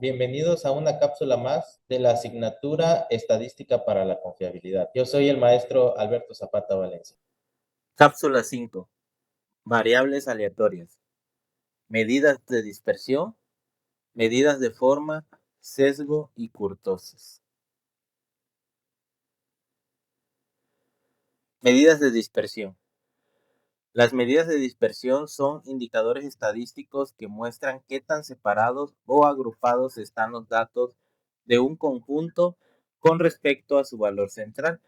Bienvenidos a una cápsula más de la asignatura Estadística para la Confiabilidad. Yo soy el maestro Alberto Zapata Valencia. Cápsula 5. Variables aleatorias. Medidas de dispersión, medidas de forma, sesgo y kurtosis. Medidas de dispersión. Las medidas de dispersión son indicadores estadísticos que muestran qué tan separados o agrupados están los datos de un conjunto con respecto a su valor central.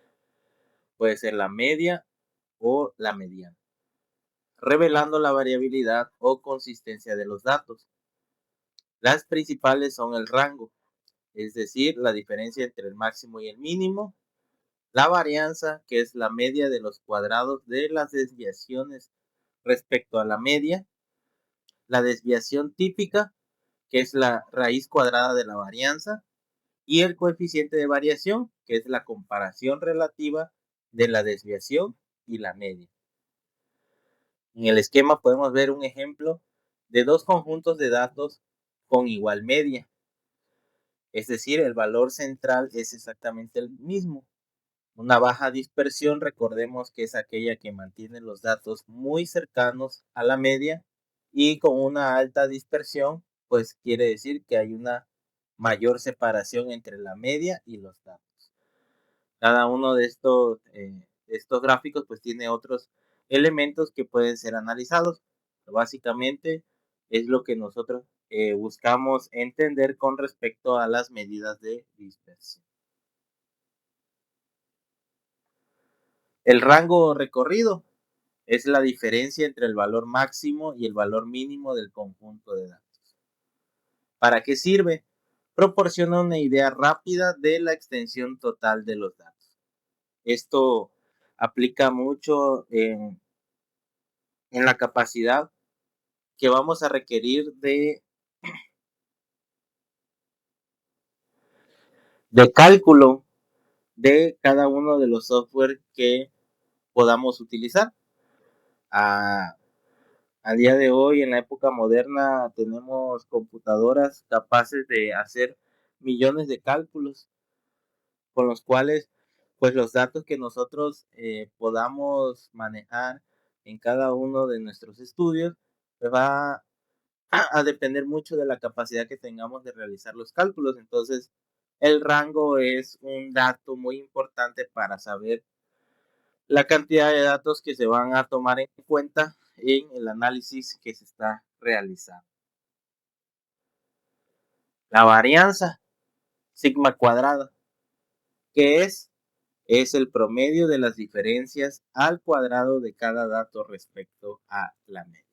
Puede ser la media o la mediana, revelando la variabilidad o consistencia de los datos. Las principales son el rango, es decir, la diferencia entre el máximo y el mínimo; la varianza, que es la media de los cuadrados de las desviaciones respecto a la media; la desviación típica, que es la raíz cuadrada de la varianza; y el coeficiente de variación, que es la comparación relativa de la desviación y la media. En el esquema podemos ver un ejemplo de dos conjuntos de datos con igual media. Es decir, el valor central es exactamente el mismo. Una baja dispersión, recordemos que es aquella que mantiene los datos muy cercanos a la media, y con una alta dispersión, pues quiere decir que hay una mayor separación entre la media y los datos. Cada uno de estos gráficos pues tiene otros elementos que pueden ser analizados. Pero básicamente es lo que nosotros buscamos entender con respecto a las medidas de dispersión. El rango recorrido es la diferencia entre el valor máximo y el valor mínimo del conjunto de datos. ¿Para qué sirve? Proporciona una idea rápida de la extensión total de los datos. Esto aplica mucho en la capacidad que vamos a requerir de cálculo de cada uno de los software que podamos utilizar. A día de hoy, en la época moderna, tenemos computadoras capaces de hacer millones de cálculos, con los cuales pues los datos que nosotros podamos manejar en cada uno de nuestros estudios pues va a depender mucho de la capacidad que tengamos de realizar los cálculos. Entonces, el rango es un dato muy importante para saber la cantidad de datos que se van a tomar en cuenta en el análisis que se está realizando. La varianza, sigma cuadrada, ¿qué es? Es el promedio de las diferencias al cuadrado de cada dato respecto a la media.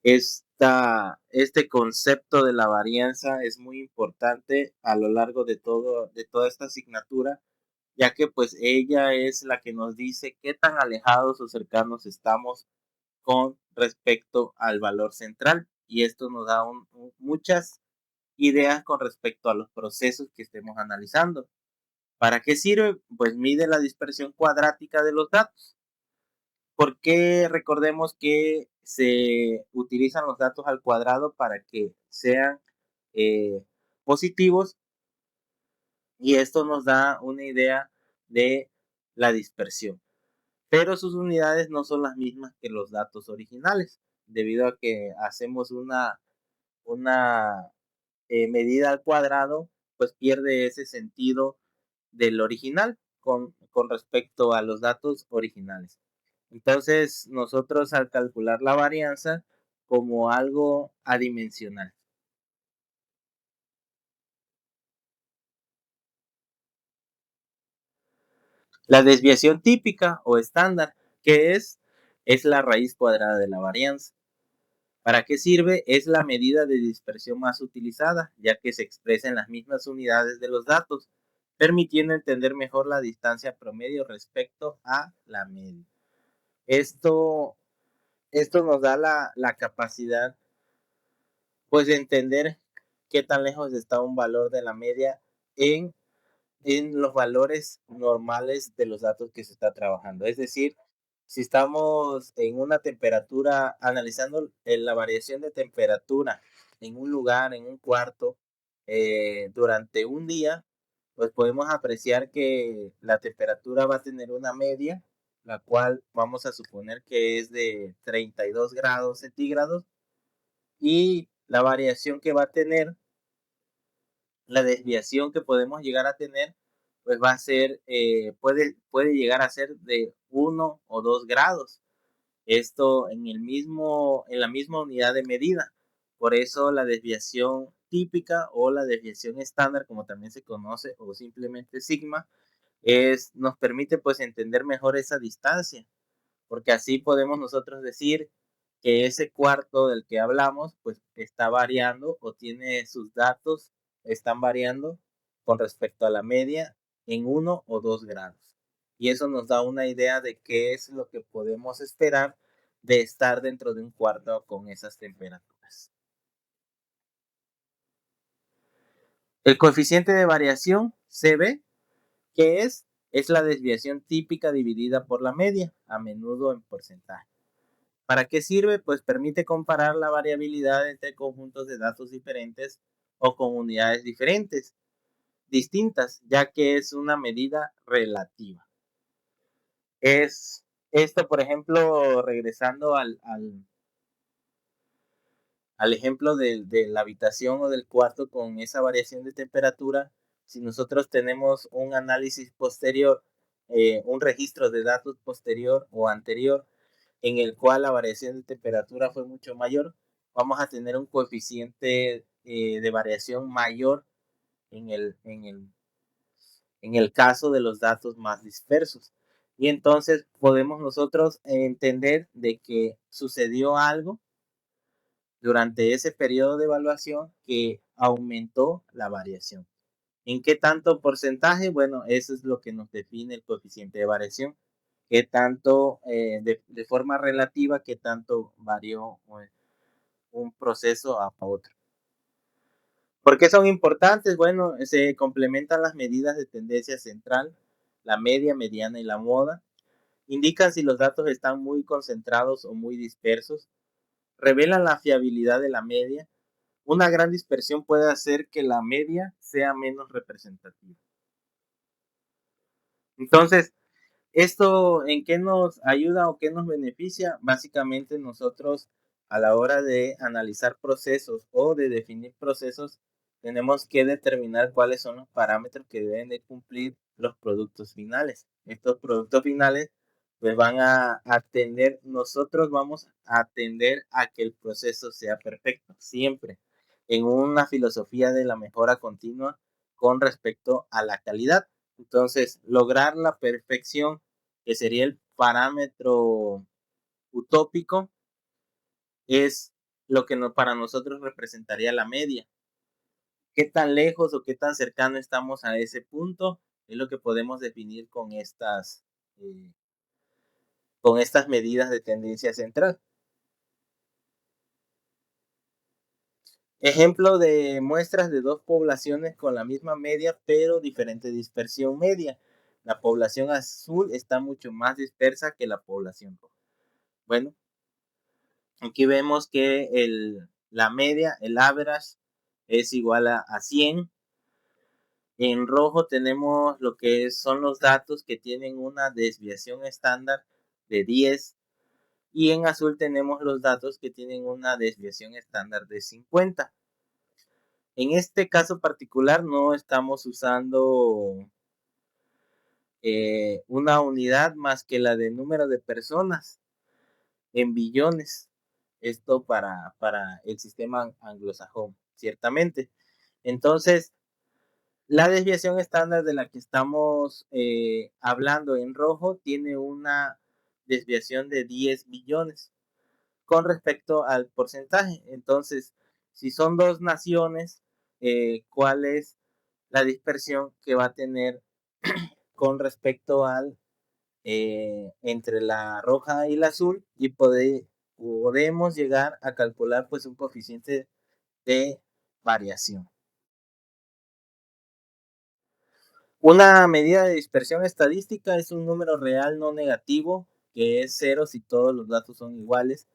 Este concepto de la varianza es muy importante a lo largo de toda esta asignatura, ya que pues ella es la que nos dice qué tan alejados o cercanos estamos con respecto al valor central, y esto nos da muchas ideas con respecto a los procesos que estemos analizando. ¿Para qué sirve? Pues mide la dispersión cuadrática de los datos. ¿Por qué? Recordemos que se utilizan los datos al cuadrado para que sean positivos, y esto nos da una idea de la dispersión. Pero sus unidades no son las mismas que los datos originales, debido a que hacemos una medida al cuadrado, pues pierde ese sentido del original con respecto a los datos originales. Entonces, nosotros al calcular la varianza como algo adimensional. La desviación típica o estándar, ¿qué es? Es la raíz cuadrada de la varianza. ¿Para qué sirve? Es la medida de dispersión más utilizada, ya que se expresa en las mismas unidades de los datos, permitiendo entender mejor la distancia promedio respecto a la media. Esto, esto nos da la capacidad pues de entender qué tan lejos está un valor de la media en, en los valores normales de los datos que se está trabajando. Es decir, si estamos en una temperatura, analizando la variación de temperatura en un lugar, en un cuarto, durante un día, pues podemos apreciar que la temperatura va a tener una media, la cual vamos a suponer que es de 32 grados centígrados, y la variación que va a tener, la desviación que podemos llegar a tener, pues va a ser, puede llegar a ser de 1 o 2 grados. Esto en la misma unidad de medida. Por eso la desviación típica o la desviación estándar, como también se conoce, o simplemente sigma, nos permite pues entender mejor esa distancia, porque así podemos nosotros decir que ese cuarto del que hablamos pues está variando o tiene sus datos, están variando con respecto a la media en 1 o 2 grados. Y eso nos da una idea de qué es lo que podemos esperar de estar dentro de un cuarto con esas temperaturas. El coeficiente de variación, CB, ¿qué es? Es la desviación típica dividida por la media, a menudo en porcentaje. ¿Para qué sirve? Pues permite comparar la variabilidad entre conjuntos de datos diferentes o con unidades distintas, ya que es una medida relativa. Es esto, por ejemplo, regresando al ejemplo de la habitación o del cuarto con esa variación de temperatura. Si nosotros tenemos un análisis posterior, un registro de datos posterior o anterior, en el cual la variación de temperatura fue mucho mayor, vamos a tener un coeficiente de variación mayor en el caso de los datos más dispersos. Y entonces podemos nosotros entender de que sucedió algo durante ese periodo de evaluación que aumentó la variación. ¿En qué tanto porcentaje? Bueno, eso es lo que nos define el coeficiente de variación. ¿Qué tanto, de forma relativa, qué tanto varió un proceso a otro? ¿Por qué son importantes? Bueno, se complementan las medidas de tendencia central, la media, mediana y la moda. Indican si los datos están muy concentrados o muy dispersos. Revelan la fiabilidad de la media. Una gran dispersión puede hacer que la media sea menos representativa. Entonces, ¿esto en qué nos ayuda o qué nos beneficia? Básicamente nosotros a la hora de analizar procesos o de definir procesos, tenemos que determinar cuáles son los parámetros que deben de cumplir los productos finales. Estos productos finales pues van a atender, nosotros vamos a atender a que el proceso sea perfecto, siempre, en una filosofía de la mejora continua con respecto a la calidad. Entonces, lograr la perfección, que sería el parámetro utópico, es lo que para nosotros representaría la media. ¿Qué tan lejos o qué tan cercano estamos a ese punto? Es lo que podemos definir eh, con estas medidas de tendencia central. Ejemplo de muestras de dos poblaciones con la misma media, pero diferente dispersión media. La población azul está mucho más dispersa que la población roja. Bueno, aquí vemos que la media, el average, es igual a 100. En rojo tenemos lo que son los datos que tienen una desviación estándar de 10. Y en azul tenemos los datos que tienen una desviación estándar de 50. En este caso particular no estamos usando una unidad más que la de número de personas en billones. Esto para el sistema anglosajón, ciertamente. Entonces, la desviación estándar de la que estamos hablando en rojo tiene una desviación de 10 billones con respecto al porcentaje. Entonces, si son dos naciones, ¿cuál es la dispersión que va a tener con respecto al entre la roja y la azul? Y podemos llegar a calcular pues un coeficiente de variación. Una medida de dispersión estadística es un número real no negativo que es 0 si todos los datos son iguales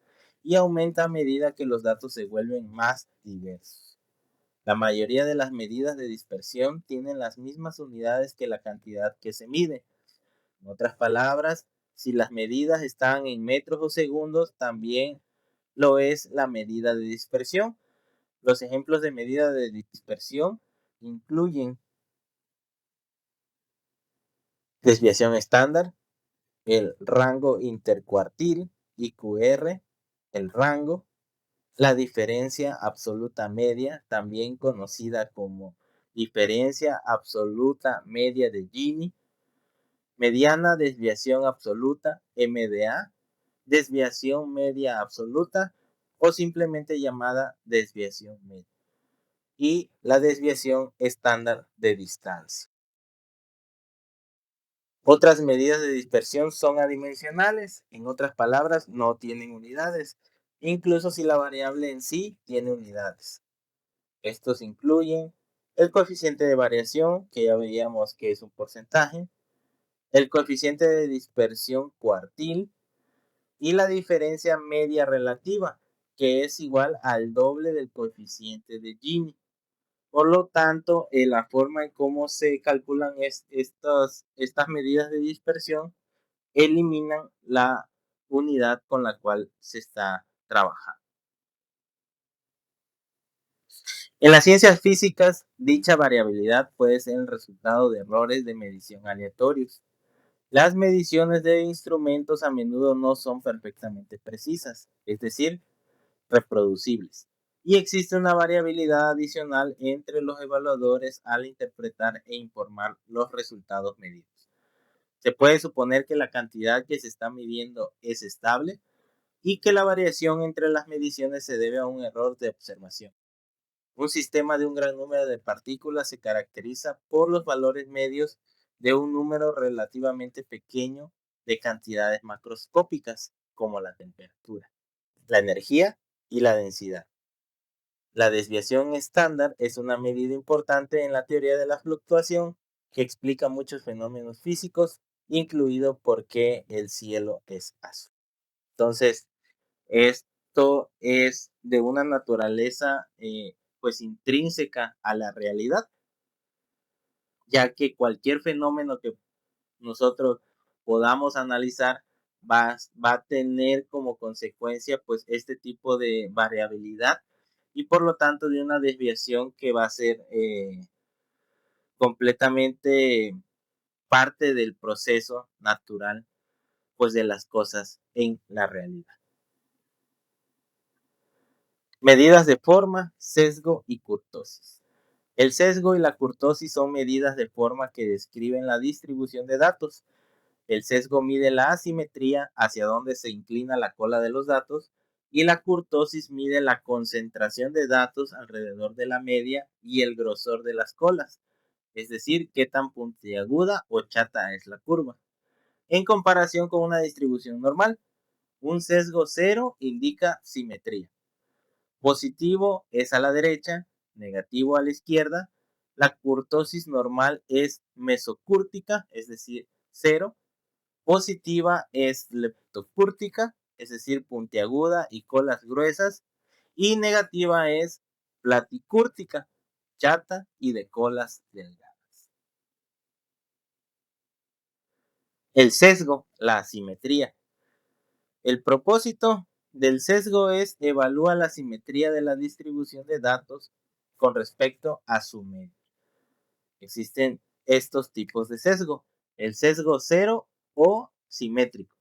y aumenta a medida que los datos se vuelven más diversos. La mayoría de las medidas de dispersión tienen las mismas unidades que la cantidad que se mide. En otras palabras, si las medidas están en metros o segundos, también lo es la medida de dispersión. Los ejemplos de medida de dispersión incluyen desviación estándar, el rango intercuartil, IQR, el rango, la diferencia absoluta media, también conocida como diferencia absoluta media de Gini, mediana desviación absoluta, MDA, desviación media absoluta o simplemente llamada desviación media, y la desviación estándar de distancia. Otras medidas de dispersión son adimensionales, en otras palabras, no tienen unidades, incluso si la variable en sí tiene unidades. Estos incluyen el coeficiente de variación, que ya veíamos que es un porcentaje, el coeficiente de dispersión cuartil y la diferencia media relativa, que es igual al doble del coeficiente de Gini. Por lo tanto, la forma en cómo se calculan estas medidas de dispersión eliminan la unidad con la cual se está trabajando. En las ciencias físicas, dicha variabilidad puede ser el resultado de errores de medición aleatorios. Las mediciones de instrumentos a menudo no son perfectamente precisas, es decir, reproducibles, y existe una variabilidad adicional entre los evaluadores al interpretar e informar los resultados medidos. Se puede suponer que la cantidad que se está midiendo es estable y que la variación entre las mediciones se debe a un error de observación. Un sistema de un gran número de partículas se caracteriza por los valores medios de un número relativamente pequeño de cantidades macroscópicas, como la temperatura, la energía y la densidad. La desviación estándar es una medida importante en la teoría de la fluctuación que explica muchos fenómenos físicos, incluido por qué el cielo es azul. Entonces, esto es de una naturaleza pues intrínseca a la realidad, ya que cualquier fenómeno que nosotros podamos analizar va a tener como consecuencia pues este tipo de variabilidad y por lo tanto de una desviación que va a ser completamente parte del proceso natural pues de las cosas en la realidad. Medidas de forma, sesgo y kurtosis. El sesgo y la kurtosis son medidas de forma que describen la distribución de datos. El sesgo mide la asimetría hacia donde se inclina la cola de los datos y la kurtosis mide la concentración de datos alrededor de la media y el grosor de las colas, es decir, qué tan puntiaguda o chata es la curva. En comparación con una distribución normal, un sesgo cero indica simetría. Positivo es a la derecha, negativo a la izquierda. La kurtosis normal es mesocúrtica, es decir, cero. Positiva es leptocúrtica, es decir, puntiaguda y colas gruesas. Y negativa es platicúrtica, chata y de colas delgadas. El sesgo, la asimetría. El propósito del sesgo es evaluar la simetría de la distribución de datos con respecto a su medio. Existen estos tipos de sesgo: el sesgo cero o simétrico.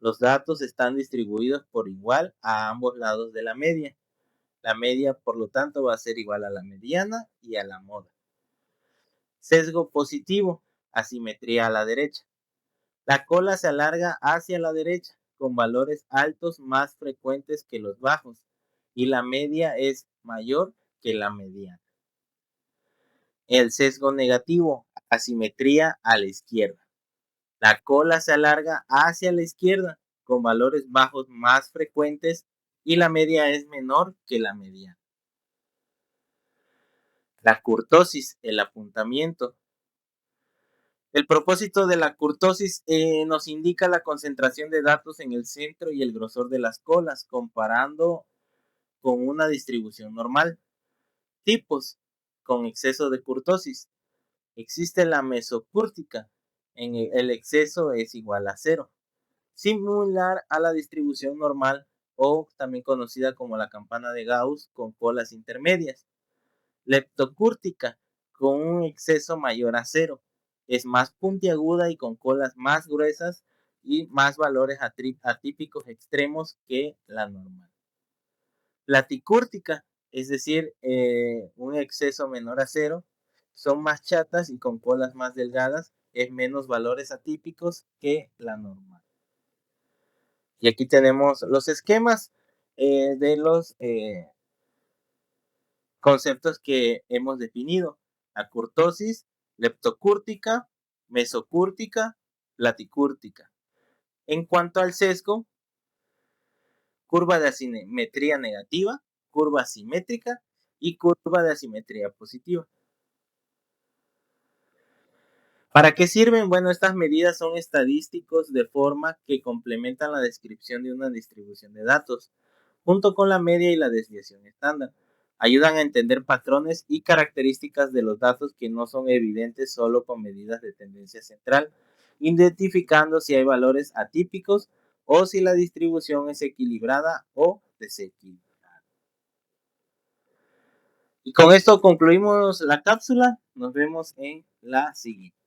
Los datos están distribuidos por igual a ambos lados de la media. La media, por lo tanto, va a ser igual a la mediana y a la moda. Sesgo positivo, asimetría a la derecha. La cola se alarga hacia la derecha, con valores altos más frecuentes que los bajos, y la media es mayor que la mediana. El sesgo negativo, asimetría a la izquierda. La cola se alarga hacia la izquierda, con valores bajos más frecuentes, y la media es menor que la mediana. La kurtosis, el apuntamiento. El propósito de la kurtosis nos indica la concentración de datos en el centro y el grosor de las colas, comparando con una distribución normal. tipos con exceso de kurtosis. Existe la mesocúrtica, en el exceso es igual a 0, similar a la distribución normal o también conocida como la campana de Gauss con colas intermedias. Leptocúrtica, con un exceso mayor a 0, es más puntiaguda y con colas más gruesas y más valores atípicos extremos que la normal. Platicúrtica, es decir, un exceso menor a 0, son más chatas y con colas más delgadas, es menos valores atípicos que la normal. Y aquí tenemos los esquemas de los conceptos que hemos definido: acurtosis, leptocúrtica, mesocúrtica, platicúrtica. En cuanto al sesgo, curva de asimetría negativa, curva simétrica y curva de asimetría positiva. ¿Para qué sirven? Bueno, estas medidas son estadísticos de forma que complementan la descripción de una distribución de datos, junto con la media y la desviación estándar. Ayudan a entender patrones y características de los datos que no son evidentes solo con medidas de tendencia central, identificando si hay valores atípicos o si la distribución es equilibrada o desequilibrada. Y con esto concluimos la cápsula. Nos vemos en la siguiente.